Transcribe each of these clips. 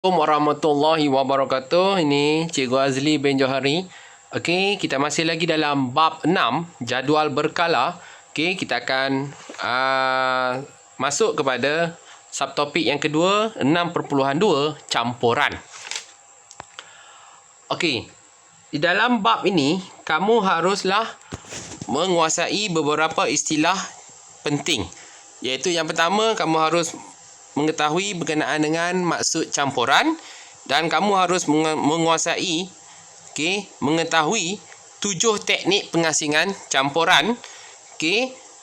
Assalamualaikum warahmatullahi wabarakatuh. Ini Cikgu Azli bin Johari. Okey, kita masih lagi dalam bab 6, jadual berkala. Okey, kita akan masuk kepada subtopik yang kedua, 6.2, campuran. Okey, di dalam bab ini, kamu haruslah menguasai beberapa istilah penting. Iaitu yang pertama, kamu harus mengetahui berkenaan dengan maksud campuran, dan kamu harus menguasai mengetahui 7 teknik pengasingan campuran.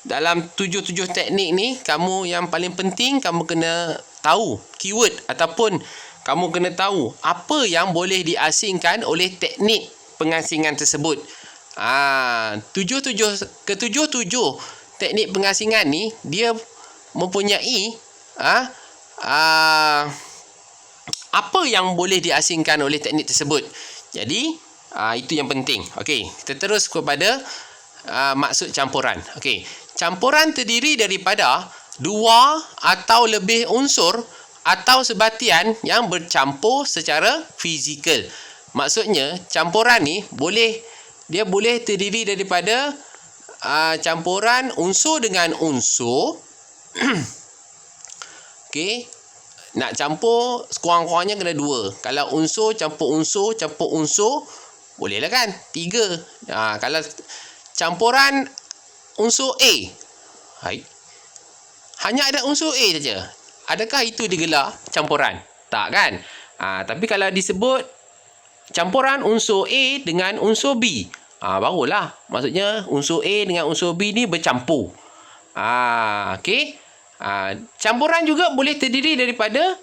Dalam 7 teknik ni, kamu yang paling penting kamu kena tahu keyword ataupun kamu kena tahu apa yang boleh diasingkan oleh teknik pengasingan tersebut. Ketujuh teknik pengasingan ni dia mempunyai apa yang boleh diasingkan oleh teknik tersebut. Jadi itu yang penting. Okey, kita terus kepada maksud campuran. Okey, campuran terdiri daripada dua atau lebih unsur atau sebatian yang bercampur secara fizikal. Maksudnya campuran ni boleh terdiri daripada campuran unsur dengan unsur. Okey, nak campur sekurang-kurangnya kena 2. Kalau unsur campur unsur, bolehlah kan? 3. Kalau campuran unsur A, hanya ada unsur A saja, adakah itu digelar campuran? Tak kan? Tapi kalau disebut campuran unsur A dengan unsur B, barulah maksudnya unsur A dengan unsur B ni bercampur. Okey. Campuran juga boleh terdiri daripada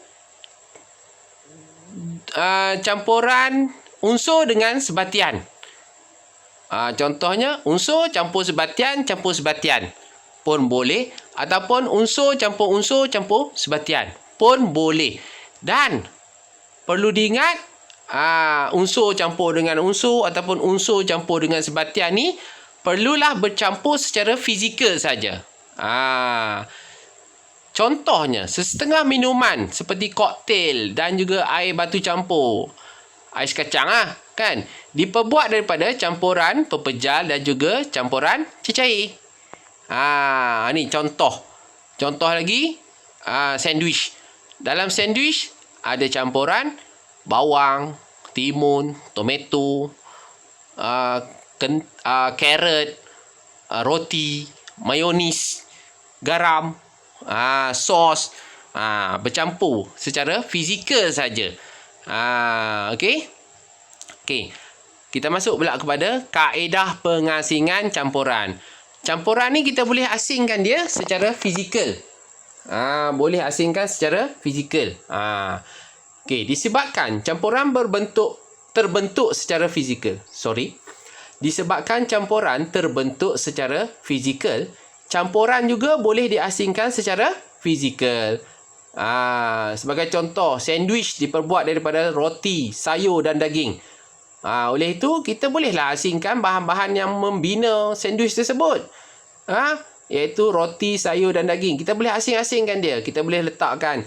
campuran unsur dengan sebatian. Contohnya unsur campur sebatian pun boleh, ataupun unsur campur sebatian pun boleh. Dan perlu diingat, unsur campur dengan unsur ataupun unsur campur dengan sebatian ni perlulah bercampur secara fizikal saja. Contohnya, sesetengah minuman seperti koktail dan juga air batu campur, ais kacang kan, diperbuat daripada campuran pepejal dan juga campuran cecair. Ni contoh. Contoh lagi, sandwich. Dalam sandwich ada campuran bawang, timun, tomato, carrot, roti, mayonis, garam, sos, bercampur secara fizikal saja. Okey. Kita masuk pula kepada kaedah pengasingan campuran. Campuran ni kita boleh asingkan dia secara fizikal. Disebabkan campuran terbentuk secara fizikal. Disebabkan campuran terbentuk secara fizikal, campuran juga boleh diasingkan secara fizikal. Sebagai contoh, sandwich diperbuat daripada roti, sayur dan daging. Oleh itu, kita bolehlah asingkan bahan-bahan yang membina sandwich tersebut. Iaitu roti, sayur dan daging. Kita boleh asing-asingkan dia. Kita boleh letakkan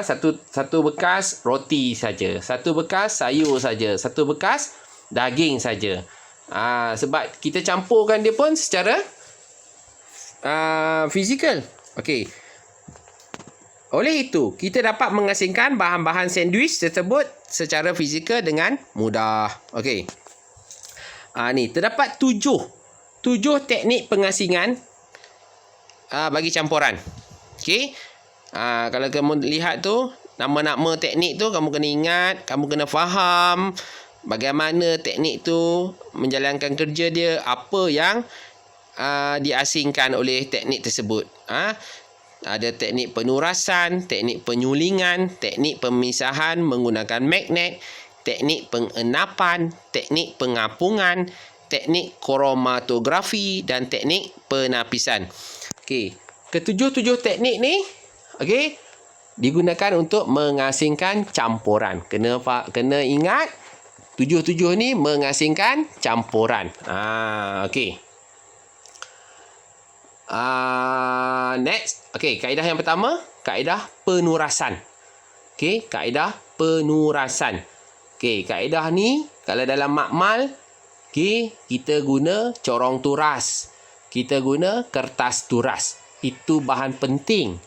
satu bekas roti saja, satu bekas sayur saja, satu bekas daging saja. Sebab kita campurkan dia pun secara fizikal. Okey. Oleh itu, kita dapat mengasingkan bahan-bahan sandwich tersebut secara fizikal dengan mudah. Okey. Ni terdapat 7 teknik pengasingan bagi campuran. Okey. Kalau kamu lihat tu, nama-nama teknik tu kamu kena ingat, kamu kena faham bagaimana teknik tu menjalankan kerja dia, apa yang diasingkan oleh teknik tersebut. Ada teknik penurasan, teknik penyulingan, teknik pemisahan menggunakan magnet, teknik pengenapan, teknik pengapungan, teknik kromatografi dan teknik penapisan. Okey, ketujuh teknik ni digunakan untuk mengasingkan campuran. Kena ingat 7 ni mengasingkan campuran. Okey. Next. Okey, kaedah yang pertama, kaedah penurasan. Okey, kaedah penurasan. Okey, kaedah ni kalau dalam makmal, okey, kita guna corong turas. Kita guna kertas turas. Itu bahan penting.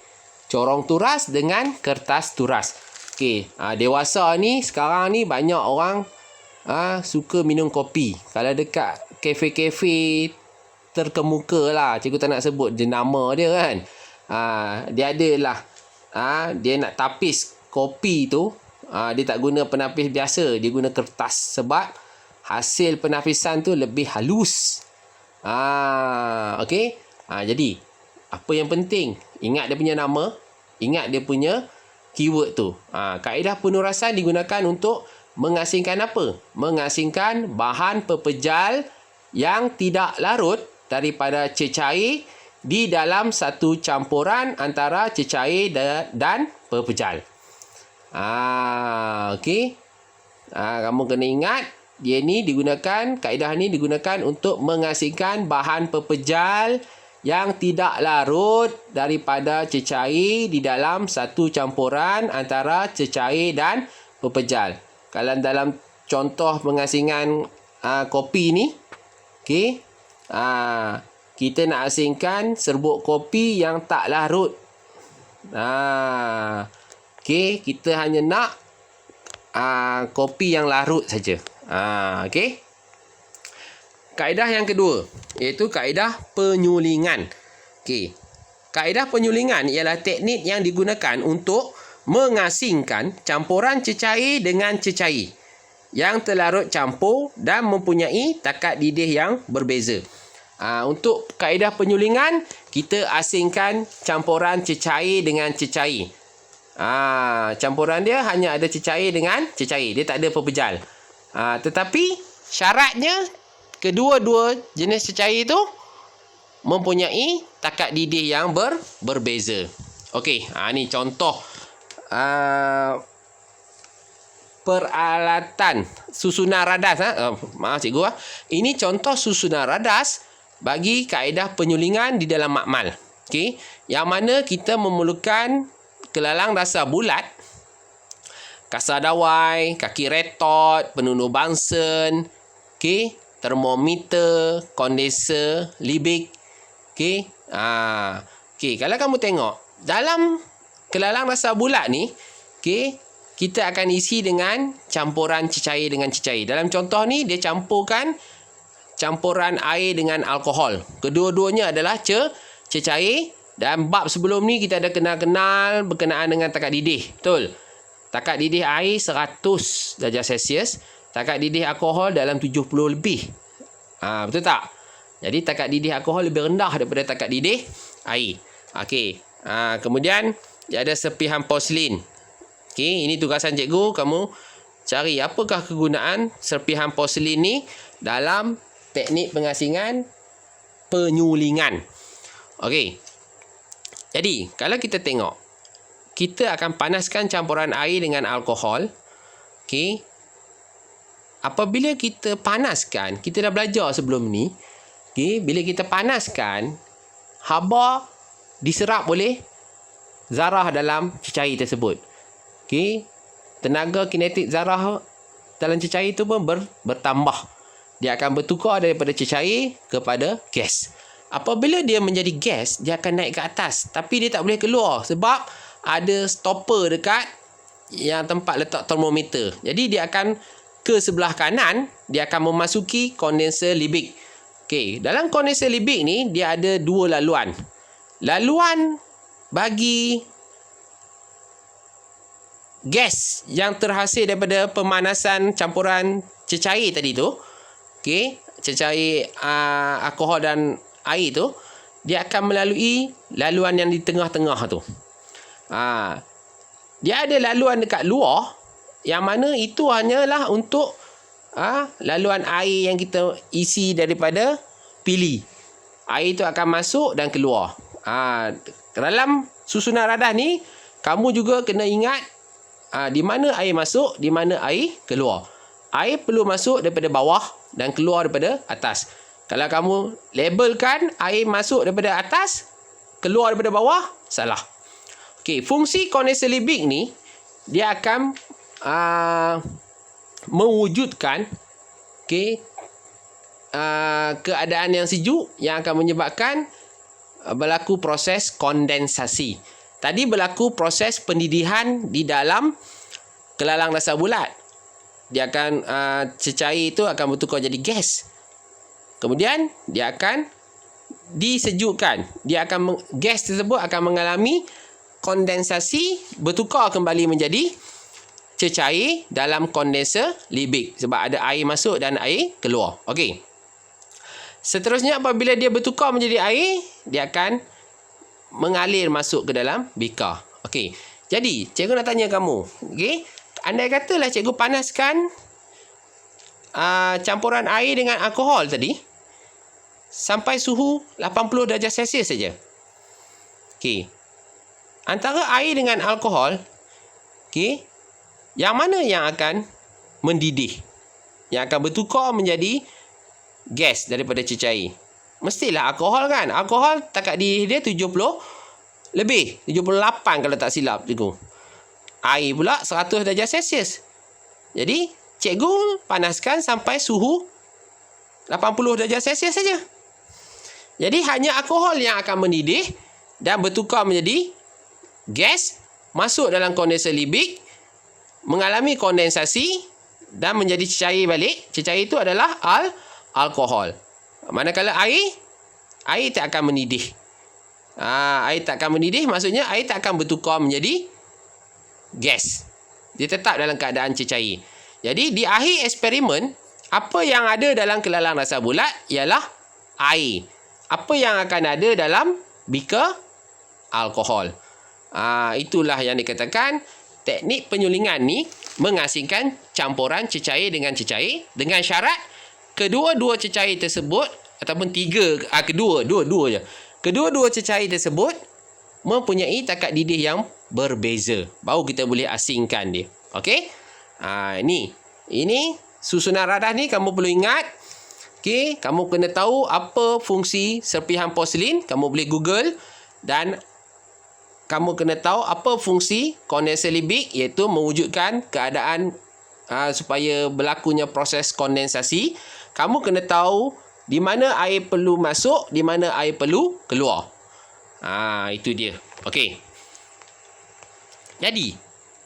Corong turas dengan kertas turas. Okey, dewasa ni sekarang ni banyak orang suka minum kopi. Kalau dekat kafe-kafe terkemuka lah, cikgu tak nak sebut jenama dia kan. Dia adalah dia nak tapis kopi tu, dia tak guna penapis biasa, dia guna kertas sebab hasil penapisan tu lebih halus. Okey. Jadi apa yang penting, ingat dia punya nama, ingat dia punya keyword tu. Kaedah penurasan digunakan untuk mengasingkan apa? Mengasingkan bahan pepejal yang tidak larut daripada cecair di dalam satu campuran antara cecair dan pepejal. Okey. Kamu kena ingat, kaedah ni digunakan untuk mengasingkan bahan pepejal yang tidak larut daripada cecair di dalam satu campuran antara cecair dan pepejal. Kalau dalam contoh pengasingan kopi ni, okey, kita nak asingkan serbuk kopi yang tak larut. Okey, kita hanya nak kopi yang larut saja. Okey. Kaedah yang kedua, iaitu kaedah penyulingan. Okey. Kaedah penyulingan ialah teknik yang digunakan untuk mengasingkan campuran cecair dengan cecair yang terlarut campur dan mempunyai takat didih yang berbeza. Untuk kaedah penyulingan, kita asingkan campuran cecair dengan cecair. Campuran dia hanya ada cecair dengan cecair. Dia tak ada pepejal. Tetapi syaratnya kedua-dua jenis cecair itu mempunyai takat didih yang berbeza. Okey, ni contoh peralatan susunan radas. Maaf cikgu. Ini contoh susunan radas bagi kaedah penyulingan di dalam makmal. Okey, yang mana kita memerlukan kelalang dasar bulat, kasar dawai, kaki retot, penunur Bunsen, okey, termometer, kondenser, libik. Okey. Okey, kalau kamu tengok dalam kelalang dasar bulat ni, okey, kita akan isi dengan campuran cecair dengan cecair. Dalam contoh ni dia campurkan campuran air dengan alkohol. Kedua-duanya adalah cecair, dan bab sebelum ni kita ada kenal berkenaan dengan takat didih. Betul? Takat didih air 100 darjah Celsius, takat didih alkohol dalam 70 lebih. Betul tak? Jadi takat didih alkohol lebih rendah daripada takat didih air. Okey. Kemudian dia ada serpihan porselin. Okey, ini tugasan cikgu, kamu cari apakah kegunaan serpihan porselin ni dalam teknik pengasingan penyulingan. Okey. Jadi, kalau kita tengok, kita akan panaskan campuran air dengan alkohol. Okey. Apabila kita panaskan, kita dah belajar sebelum ni. Okey, bila kita panaskan, haba diserap oleh zarah dalam cecair tersebut. Okey. Tenaga kinetik zarah dalam cecair itu pun bertambah. Dia akan bertukar daripada cecair kepada gas. Apabila dia menjadi gas, dia akan naik ke atas. Tapi dia tak boleh keluar sebab ada stopper dekat yang tempat letak termometer. Jadi dia akan ke sebelah kanan, dia akan memasuki kondenser libik. Okey, dalam kondenser libik ni dia ada dua laluan. Laluan bagi gas yang terhasil daripada pemanasan campuran cecair tadi tu. Okey, cecair alkohol dan air tu, dia akan melalui laluan yang di tengah-tengah tu. Dia ada laluan dekat luar, yang mana itu hanyalah untuk laluan air yang kita isi daripada pili. Air itu akan masuk dan keluar. Dalam susunan radas ni, kamu juga kena ingat di mana air masuk, di mana air keluar. Air perlu masuk daripada bawah dan keluar daripada atas. Kalau kamu labelkan air masuk daripada atas, keluar daripada bawah, salah. Okey, fungsi kondenser libik ni, dia akan mewujudkan keadaan yang sejuk yang akan menyebabkan berlaku proses kondensasi. Tadi berlaku proses pendidihan di dalam kelalang dasar bulat. Dia akan cecair itu akan bertukar jadi gas. Kemudian dia akan disejukkan. Gas tersebut akan mengalami kondensasi, bertukar kembali menjadi cecair dalam kondenser Liebig sebab ada air masuk dan air keluar. Okey. Seterusnya apabila dia bertukar menjadi air, dia akan mengalir masuk ke dalam beaker. Okey. Jadi, cikgu nak tanya kamu, okey? Andai katalah cikgu panaskan campuran air dengan alkohol tadi sampai suhu 80 darjah Celsius saja. Okey. Antara air dengan alkohol, okey, yang mana yang akan mendidih? Yang akan bertukar menjadi gas daripada cecair? Mestilah alkohol kan? Alkohol takat didih dia 70 lebih. 78 kalau tak silap cikgu. Air pula 100 darjah Celsius. Jadi, cikgu panaskan sampai suhu 80 darjah Celsius saja. Jadi, hanya alkohol yang akan mendidih dan bertukar menjadi gas, masuk dalam kondenser Liebig, mengalami kondensasi dan menjadi cecair balik. Cecair itu adalah alkohol. Manakala air tak akan mendidih. Air tak akan mendidih maksudnya air tak akan bertukar menjadi gas. Dia tetap dalam keadaan cecair. Jadi di akhir eksperimen, apa yang ada dalam kelalang dasar bulat ialah air. Apa yang akan ada dalam beaker? Alkohol. Itulah yang dikatakan teknik penyulingan ni mengasingkan campuran cecair dengan cecair dengan syarat kedua-dua cecair tersebut ataupun dua je. Kedua-dua cecair tersebut mempunyai takat didih yang berbeza. Baru kita boleh asingkan dia. Okey? Ini susunan radah ni kamu perlu ingat. Okey, kamu kena tahu apa fungsi serpihan porselin, kamu boleh Google, dan kamu kena tahu apa fungsi kondenser Liebig, iaitu mewujudkan keadaan supaya berlakunya proses kondensasi. Kamu kena tahu di mana air perlu masuk, di mana air perlu keluar. Itu dia. Okey. Jadi,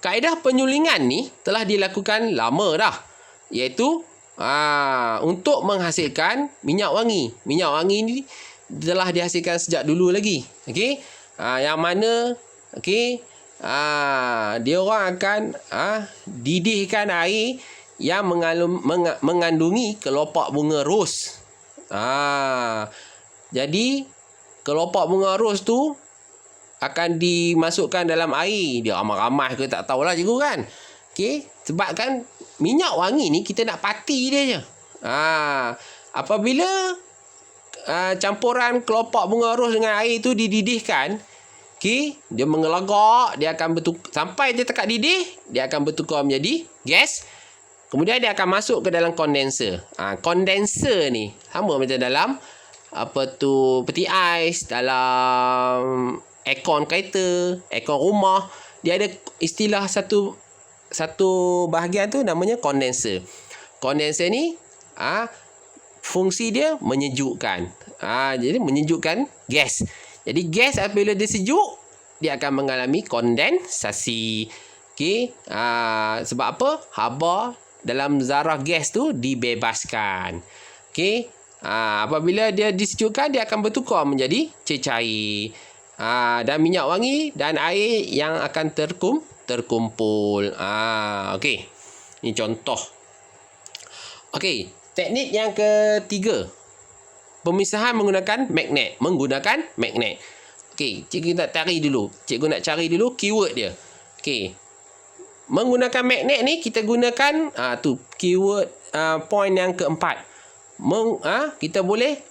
kaedah penyulingan ni telah dilakukan lama dah. Iaitu untuk menghasilkan minyak wangi. Minyak wangi ni telah dihasilkan sejak dulu lagi. Okey. Yang mana dia orang akan didihkan air yang mengandungi kelopak bunga ros. Jadi kelopak bunga ros tu akan dimasukkan dalam air. Dia ramai-ramai ke tak tahulah cikgu kan. Okey, sebab kan minyak wangi ni kita nak pati dia je. Apabila campuran kelopak bunga ros dengan air tu dididihkan, dia mengelagak, dia akan sampai dia tekak didih, dia akan bertukar menjadi gas. Kemudian dia akan masuk ke dalam kondenser. Kondenser ni sama macam dalam peti ais, dalam aircon kereta, aircon rumah. Dia ada istilah satu bahagian tu namanya kondenser. Kondenser ni fungsi dia menyejukkan. Jadi menyejukkan gas. Jadi gas apabila dia sejuk, dia akan mengalami kondensasi. Okey. Sebab apa? Haba dalam zarah gas tu dibebaskan. Okey. Apabila dia disejukkan, dia akan bertukar menjadi cecair. Dan minyak wangi dan air yang akan terkumpul. Okey. Ini contoh. Okey. Teknik yang ketiga. Pemisahan menggunakan magnet. Okey, cikgu nak cari dulu keyword dia. Okey. Menggunakan magnet ni kita gunakan keyword point yang keempat. Kita boleh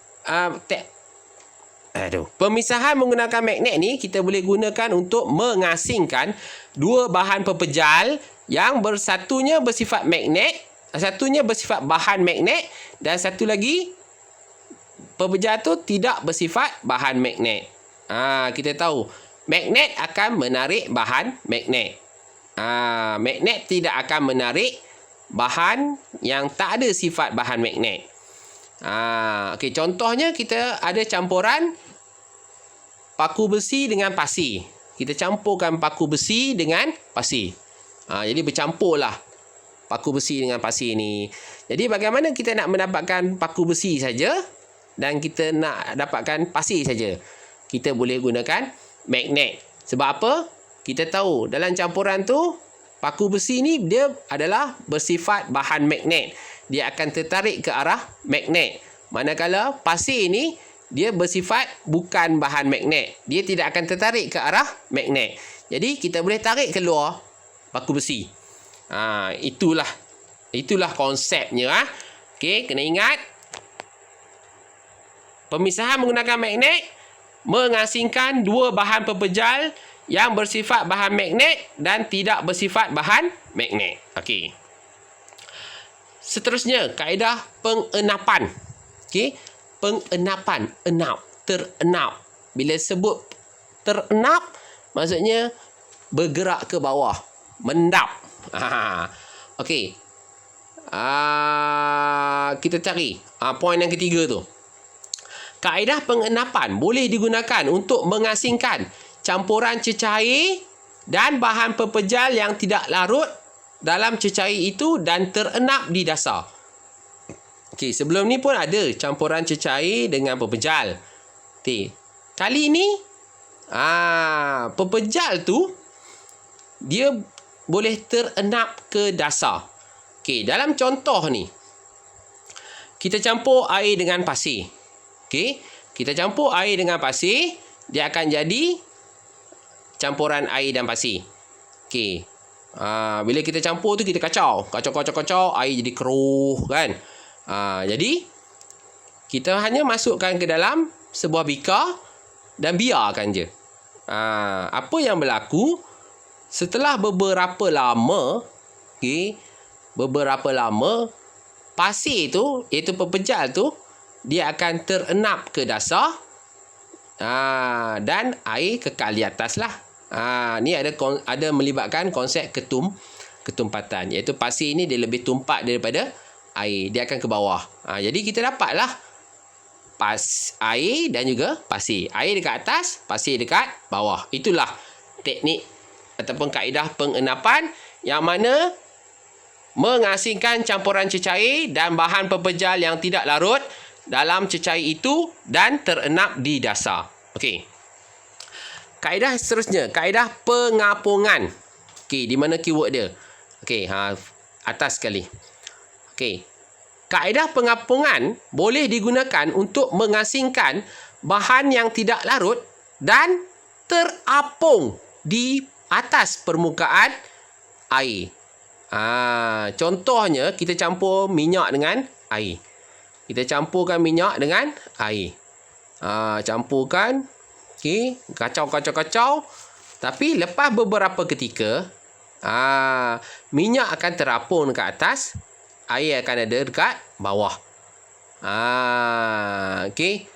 pemisahan menggunakan magnet ni kita boleh gunakan untuk mengasingkan dua bahan pepejal yang satunya bersifat magnet, satunya bersifat bahan magnet, dan satu lagi pepejal tu tidak bersifat bahan magnet. Kita tahu magnet akan menarik bahan magnet. Magnet tidak akan menarik bahan yang tak ada sifat bahan magnet. Okey, contohnya kita ada campuran paku besi dengan pasir. Kita campurkan paku besi dengan pasir. Jadi bercampurlah paku besi dengan pasir ni. Jadi bagaimana kita nak mendapatkan paku besi saja dan kita nak dapatkan pasir saja? Kita boleh gunakan magnet. Sebab apa? Kita tahu dalam campuran tu paku besi ni dia adalah bersifat bahan magnet. Dia akan tertarik ke arah magnet. Manakala pasir ni dia bersifat bukan bahan magnet. Dia tidak akan tertarik ke arah magnet. Jadi kita boleh tarik keluar paku besi. Itulah konsepnya. Okey, kena ingat. Pemisahan menggunakan magnet mengasingkan dua bahan pepejal yang bersifat bahan magnet dan tidak bersifat bahan magnet. Okey. Seterusnya, kaedah pengenapan. Okey, pengenapan, terenap. Bila sebut terenap, maksudnya bergerak ke bawah, mendap. Okey. Kita cari poin yang ketiga tu. Kaedah pengenapan boleh digunakan untuk mengasingkan campuran cecair dan bahan pepejal yang tidak larut dalam cecair itu dan terenap di dasar. Okey, sebelum ni pun ada campuran cecair dengan pepejal. Okey, kali ni pepejal tu dia boleh terenap ke dasar. Okey, dalam contoh ni kita campur air dengan pasir. Okey, kita campur air dengan pasir, dia akan jadi campuran air dan pasir. Okey. Bila kita campur tu kita kacau, air jadi keruh kan. Jadi kita hanya masukkan ke dalam sebuah bika dan biarkan je. Apa yang berlaku setelah beberapa lama, pasir tu, iaitu pepejal tu, dia akan terenap ke dasar dan air kekal di atas lah. Ni ada melibatkan konsep ketumpatan, iaitu pasir ni dia lebih tumpat daripada air, dia akan ke bawah. Jadi kita dapatlah air dan juga pasir. Air dekat atas, pasir dekat bawah. Itulah teknik ataupun kaedah pengenapan yang mana mengasingkan campuran cecair dan bahan pepejal yang tidak larut dalam cecair itu dan terenap di dasar. Okey. Kaedah seterusnya, kaedah pengapungan. Okey, di mana keyword dia? Okey, atas sekali. Okey. Kaedah pengapungan boleh digunakan untuk mengasingkan bahan yang tidak larut dan terapung di atas permukaan air. Contohnya kita campur minyak dengan air. Kita campurkan minyak dengan air. Campurkan. Okey, kacau. Tapi lepas beberapa ketika, minyak akan terapung dekat atas, air akan ada dekat bawah. Okey.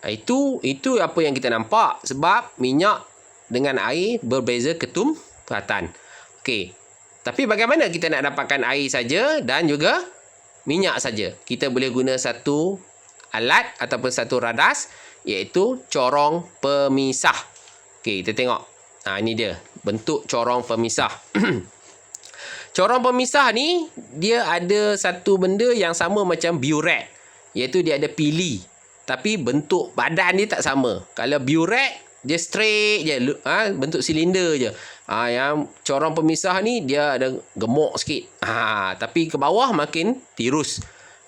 Itu apa yang kita nampak, sebab minyak dengan air berbeza ketumpatan. Okey. Tapi bagaimana kita nak dapatkan air saja dan juga minyak saja? Kita boleh guna satu alat ataupun satu radas, iaitu corong pemisah. Okey, kita tengok. Ini dia bentuk corong pemisah. Corong pemisah ni dia ada satu benda yang sama macam biuret, iaitu dia ada pili, tapi bentuk badan dia tak sama. Kalau biuret dia straight je, bentuk silinder je. Yang corong pemisah ni dia ada gemuk sikit. Tapi ke bawah makin tirus.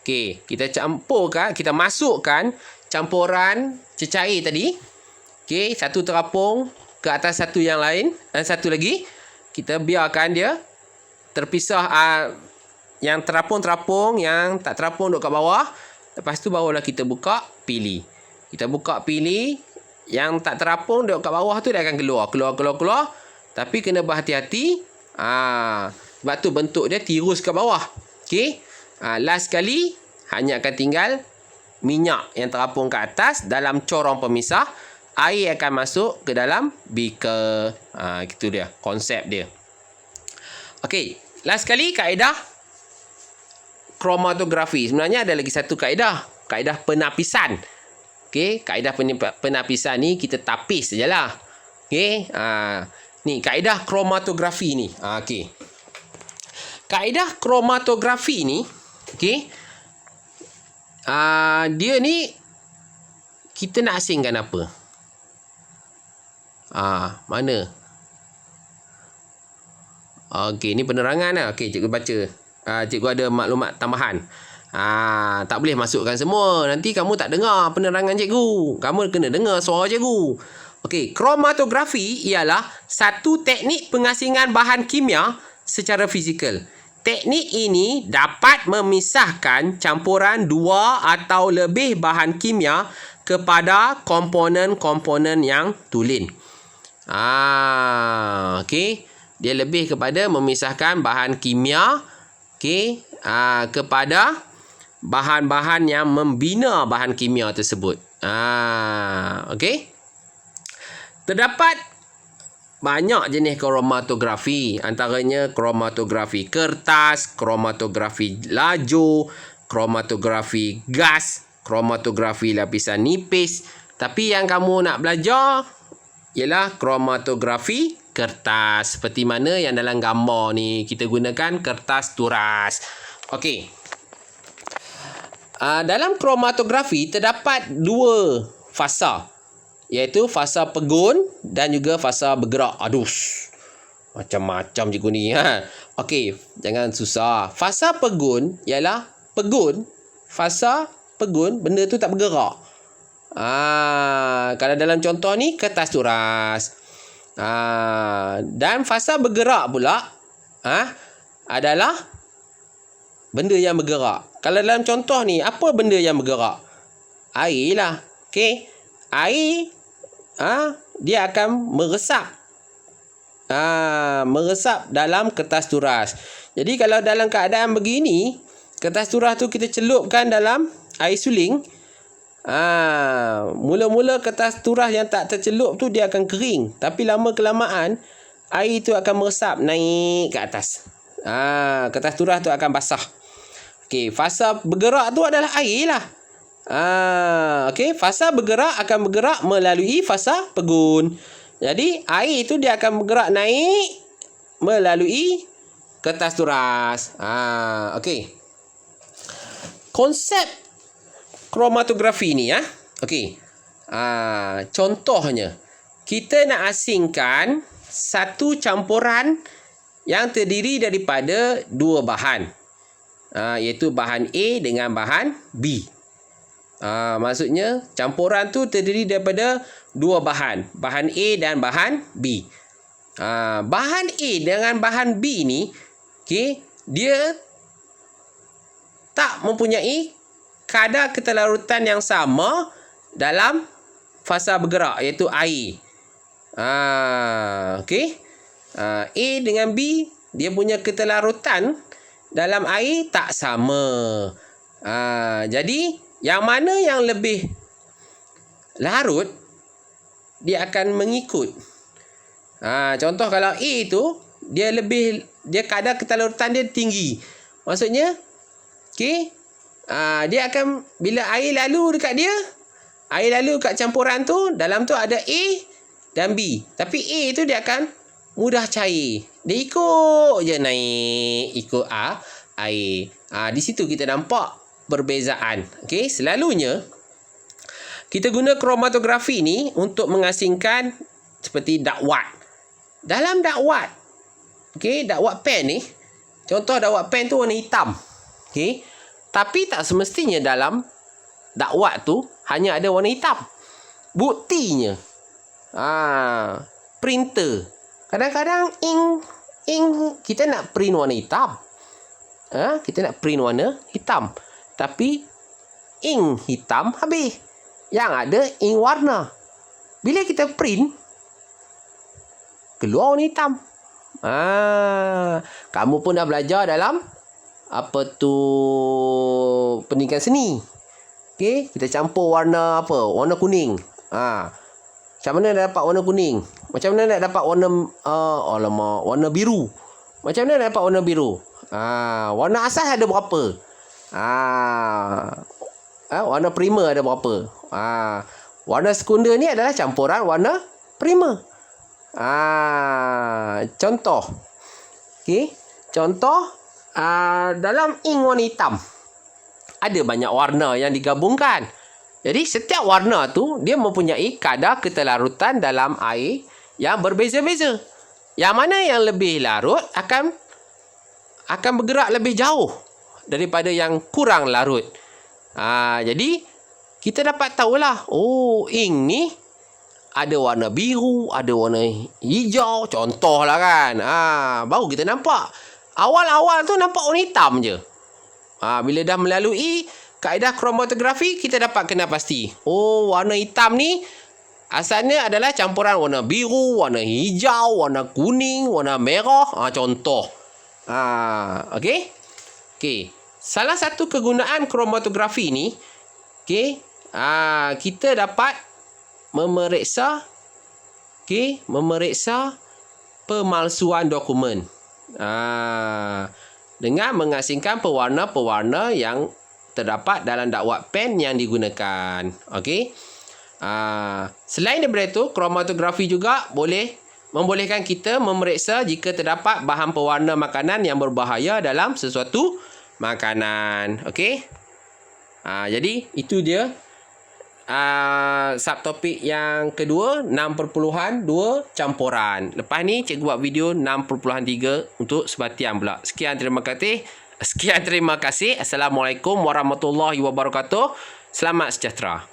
Okey, kita campurkan, kita masukkan campuran cecair tadi. Okey, satu terapung ke atas satu yang lain dan satu lagi. Kita biarkan dia terpisah, yang terapung-terapung, yang tak terapung duduk kat bawah. Lepas tu barulah kita buka pili. Kita buka pili, yang tak terapung duduk kat bawah tu dia akan keluar. Tapi kena berhati-hati. Sebab tu bentuk dia tirus ke bawah. Okey. Last kali hanya akan tinggal minyak yang terapung ke atas dalam corong pemisah. Air akan masuk ke dalam beaker. Itu dia konsep dia. Okey, last sekali kaedah kromatografi. Sebenarnya ada lagi satu kaedah penapisan. Okey, kaedah penapisan ni kita tapis sajalah. Okey, ni kaedah kromatografi ni. Okey. Kaedah kromatografi ni, okey. Dia ni kita nak asingkan apa? Mana? Okey, ni penerangan lah. Okey, cikgu baca. Cikgu ada maklumat tambahan. Tak boleh masukkan semua. Nanti kamu tak dengar penerangan cikgu. Kamu kena dengar suara cikgu. Okey, kromatografi ialah satu teknik pengasingan bahan kimia secara fizikal. Teknik ini dapat memisahkan campuran dua atau lebih bahan kimia kepada komponen-komponen yang tulen. Okey. Dia lebih kepada memisahkan bahan kimia, okey, kepada bahan-bahan yang membina bahan kimia tersebut. Okey. Terdapat banyak jenis kromatografi, antaranya kromatografi kertas, kromatografi laju, kromatografi gas, kromatografi lapisan nipis. Tapi yang kamu nak belajar ialah kromatografi kertas, seperti mana yang dalam gambar ni kita gunakan kertas turas. Okey. Dalam kromatografi terdapat dua fasa, iaitu fasa pegun dan juga fasa bergerak. Macam-macam cikgu ni. Okey, jangan susah. Fasa pegun ialah fasa pegun, benda tu tak bergerak. Kalau dalam contoh ni kertas turas. Dan fasa bergerak pula adalah benda yang bergerak. Kalau dalam contoh ni, apa benda yang bergerak? Air lah. Okey. Air dia akan meresap dalam kertas turas. Jadi kalau dalam keadaan begini, kertas turas tu kita celupkan dalam air suling, mula-mula kertas turas yang tak tercelup tu dia akan kering, tapi lama kelamaan air tu akan meresap naik ke atas. Kertas turas tu akan basah. Okey, fasa bergerak tu adalah air lah. Okey, fasa bergerak akan bergerak melalui fasa pegun. Jadi air tu dia akan bergerak naik melalui kertas turas. Okey. Konsep kromatografi ni okey. Contohnya, kita nak asingkan satu campuran yang terdiri daripada dua bahan, iaitu bahan A dengan bahan B. Maksudnya campuran tu terdiri daripada dua bahan A dan bahan B. Bahan A dengan bahan B ni, okey, dia tak mempunyai kadar ketelarutan yang sama dalam fasa bergerak, iaitu air. Okey. A dengan B, dia punya ketelarutan dalam air tak sama. Jadi yang mana yang lebih larut, dia akan mengikut. Contoh kalau A tu dia kadar ketelarutan dia tinggi. Maksudnya, okey, dia akan, bila air lalu dekat dia, air lalu kat campuran tu, dalam tu ada A dan B. Tapi A tu dia akan mudah cair. Dia ikut je naik, ikut air. Di situ kita nampak perbezaan. Okey, selalunya kita guna kromatografi ni untuk mengasingkan seperti dakwat. Dalam dakwat, okey, dakwat pen ni, contoh dakwat pen tu warna hitam. Okey. Tapi tak semestinya dalam dakwat tu hanya ada warna hitam. Buktinya, printer. Kadang-kadang ink kita nak print warna hitam. Kita nak print warna hitam. Tapi ink hitam habis. Yang ada ink warna. Bila kita print, keluar warna hitam. Kamu pun dah belajar dalam pendidikan seni. Okey, kita campur warna warna kuning. Macam mana nak dapat warna kuning? Macam mana nak dapat warna warna biru? Macam mana dapat warna biru? Warna asas ada berapa? Warna primer ada berapa? Warna sekunder ni adalah campuran warna primer. Contoh. Okey. Contoh, dalam ink warna hitam ada banyak warna yang digabungkan. Jadi setiap warna tu dia mempunyai kadar ketelarutan dalam air yang berbeza-beza. Yang mana yang lebih larut akan bergerak lebih jauh daripada yang kurang larut. Jadi kita dapat tahulah, ink ni ada warna biru, ada warna hijau, contohlah kan. Baru kita nampak. Awal-awal tu nampak warna hitam je. Bila dah melalui kaedah kromatografi, kita dapat kenal pasti. Warna hitam ni asalnya adalah campuran warna biru, warna hijau, warna kuning, warna merah. Contoh. Okey. Salah satu kegunaan kromatografi ni, kita dapat memeriksa pemalsuan dokumen. Dengan mengasingkan pewarna-pewarna yang terdapat dalam dakwat pen yang digunakan. Okey. Selain daripada itu, kromatografi juga membolehkan kita memeriksa jika terdapat bahan pewarna makanan yang berbahaya dalam sesuatu makanan. Okey. Jadi itu dia subtopik yang kedua, 6.2 campuran. Lepas ni cikgu buat video 6.3 untuk sebatian pula. Sekian terima kasih. Assalamualaikum warahmatullahi wabarakatuh. Selamat sejahtera.